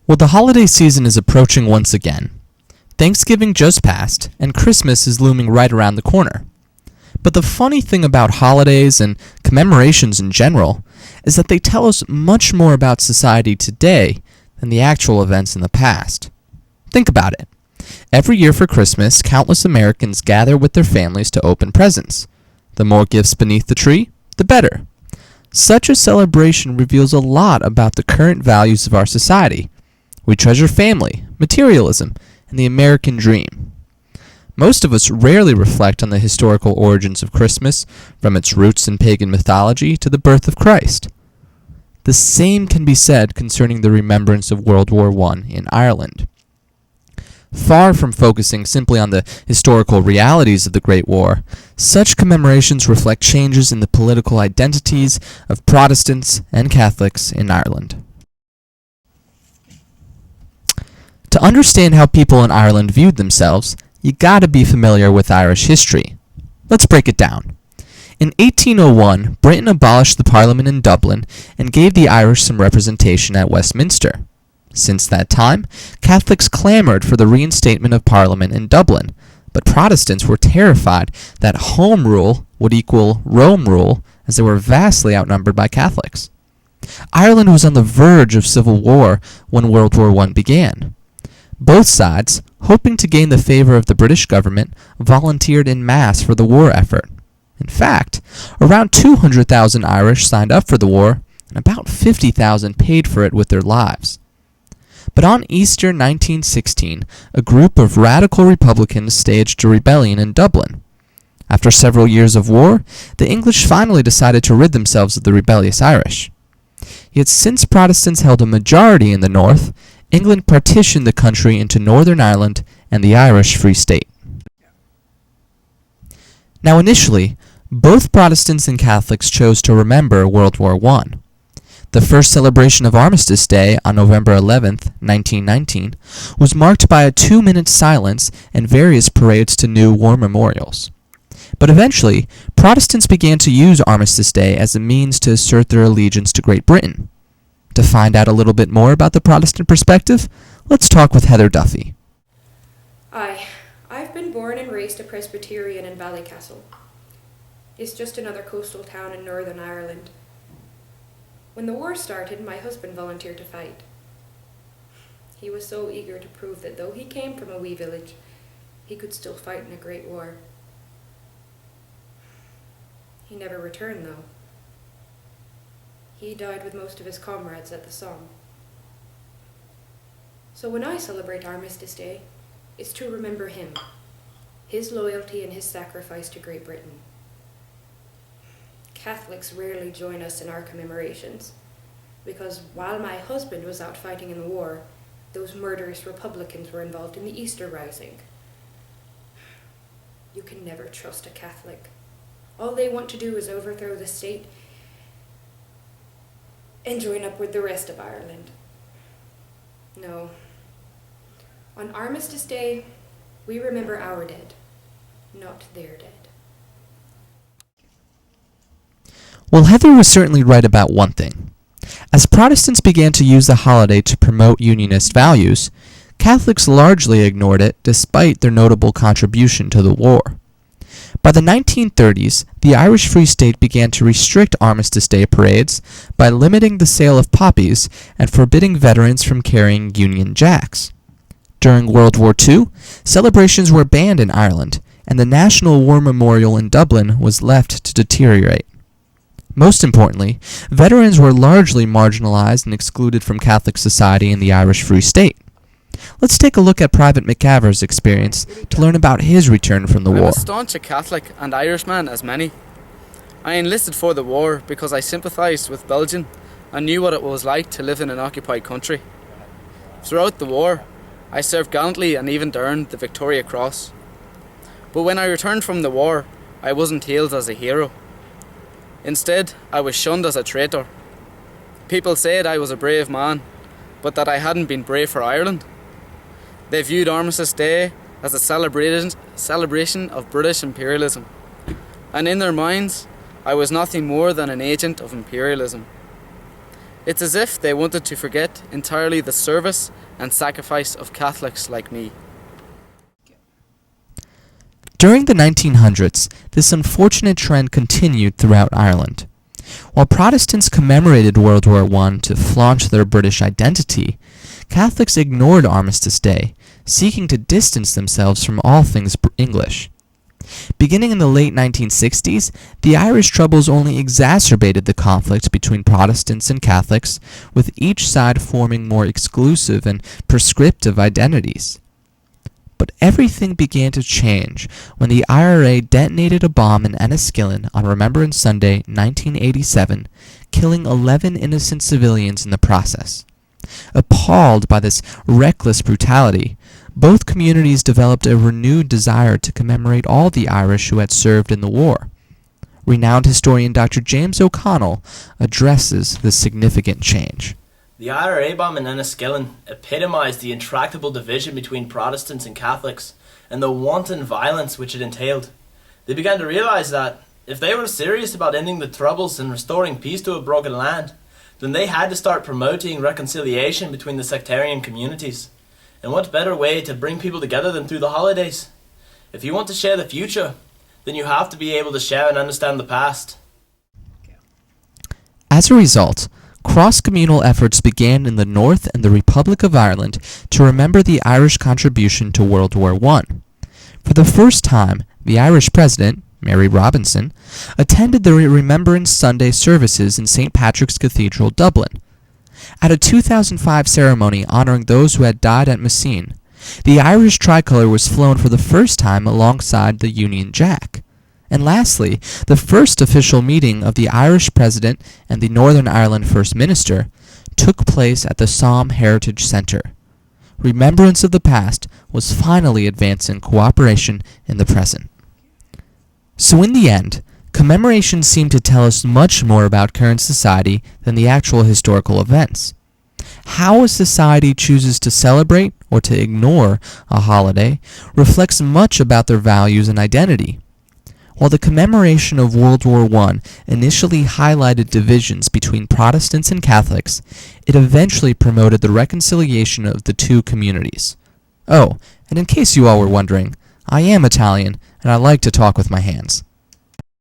Well, the holiday season is approaching once again. Thanksgiving just passed, and Christmas is looming right around the corner. But the funny thing about holidays and commemorations in general is that they tell us much more about society today than the actual events in the past. Think about it. Every year for Christmas, countless Americans gather with their families to open presents. The more gifts beneath the tree, the better. Such a celebration reveals a lot about the current values of our society. We treasure family, materialism, and the American dream. Most of us rarely reflect on the historical origins of Christmas, from its roots in pagan mythology to the birth of Christ. The same can be said concerning the remembrance of World War I in Ireland. Far from focusing simply on the historical realities of the Great War, such commemorations reflect changes in the political identities of Protestants and Catholics in Ireland. To understand how people in Ireland viewed themselves, you gotta be familiar with Irish history. Let's break it down. In 1801, Britain abolished the Parliament in Dublin and gave the Irish some representation at Westminster. Since that time, Catholics clamored for the reinstatement of Parliament in Dublin, but Protestants were terrified that Home Rule would equal Rome Rule, as they were vastly outnumbered by Catholics. Ireland was on the verge of civil war when World War I began. Both sides, hoping to gain the favor of the British government, volunteered en masse for the war effort. In fact, around 200,000 Irish signed up for the war, and about 50,000 paid for it with their lives. But on Easter 1916, a group of radical Republicans staged a rebellion in Dublin. After several years of war, the English finally decided to rid themselves of the rebellious Irish. Yet since Protestants held a majority in the north, England partitioned the country into Northern Ireland and the Irish Free State. Now initially, both Protestants and Catholics chose to remember World War I. The first celebration of Armistice Day on November 11, 1919, was marked by a 2-minute silence and various parades to new war memorials. But eventually, Protestants began to use Armistice Day as a means to assert their allegiance to Great Britain. To find out a little bit more about the Protestant perspective, let's talk with Heather Duffy. I've been born and raised a Presbyterian in Ballycastle. It's just another coastal town in Northern Ireland. When the war started, my husband volunteered to fight. He was so eager to prove that though he came from a wee village, he could still fight in a great war. He never returned, though. He died with most of his comrades at the Somme. So when I celebrate Armistice Day, it's to remember him, his loyalty and his sacrifice to Great Britain. Catholics rarely join us in our commemorations, because while my husband was out fighting in the war, those murderous Republicans were involved in the Easter Rising. You can never trust a Catholic. All they want to do is overthrow the state and join up with the rest of Ireland. No. On Armistice Day, we remember our dead, not their dead. Well, Heather was certainly right about one thing. As Protestants began to use the holiday to promote Unionist values, Catholics largely ignored it despite their notable contribution to the war. By the 1930s, the Irish Free State began to restrict Armistice Day parades by limiting the sale of poppies and forbidding veterans from carrying Union Jacks. During World War II, celebrations were banned in Ireland, and the National War Memorial in Dublin was left to deteriorate. Most importantly, veterans were largely marginalized and excluded from Catholic society in the Irish Free State. Let's take a look at Private McGaver's experience to learn about his return from the war. I'm as staunch a Catholic and Irishman as many. I enlisted for the war because I sympathised with Belgium and knew what it was like to live in an occupied country. Throughout the war, I served gallantly and even earned the Victoria Cross. But when I returned from the war, I wasn't hailed as a hero. Instead, I was shunned as a traitor. People said I was a brave man, but that I hadn't been brave for Ireland. They viewed Armistice Day as a celebration of British imperialism, and in their minds, I was nothing more than an agent of imperialism. It's as if they wanted to forget entirely the service and sacrifice of Catholics like me. During the 1900s, this unfortunate trend continued throughout Ireland. While Protestants commemorated World War I to flaunt their British identity, Catholics ignored Armistice Day, seeking to distance themselves from all things English. Beginning in the late 1960s, the Irish Troubles only exacerbated the conflict between Protestants and Catholics, with each side forming more exclusive and prescriptive identities. But everything began to change when the IRA detonated a bomb in Enniskillen on Remembrance Sunday, 1987, killing 11 innocent civilians in the process. Appalled by this reckless brutality, both communities developed a renewed desire to commemorate all the Irish who had served in the war. Renowned historian Dr. James O'Connell addresses this significant change. The IRA bomb in Enniskillen epitomised the intractable division between Protestants and Catholics and the wanton violence which it entailed. They began to realise that, if they were serious about ending the Troubles and restoring peace to a broken land, then they had to start promoting reconciliation between the sectarian communities. And what better way to bring people together than through the holidays? If you want to share the future, then you have to be able to share and understand the past. As a result, cross-communal efforts began in the North and the Republic of Ireland to remember the Irish contribution to World War I. For the first time, the Irish president, Mary Robinson, attended the Remembrance Sunday services in St. Patrick's Cathedral, Dublin. At a 2005 ceremony honoring those who had died at Messine, the Irish tricolour was flown for the first time alongside the Union Jack. And lastly, the first official meeting of the Irish President and the Northern Ireland First Minister took place at the Somme Heritage Centre. Remembrance of the past was finally advancing cooperation in the present. So in the end, commemoration seemed to tell us much more about current society than the actual historical events. How a society chooses to celebrate or to ignore a holiday reflects much about their values and identity. While the commemoration of World War I initially highlighted divisions between Protestants and Catholics, it eventually promoted the reconciliation of the two communities. Oh, and in case you all were wondering, I am Italian, and I like to talk with my hands.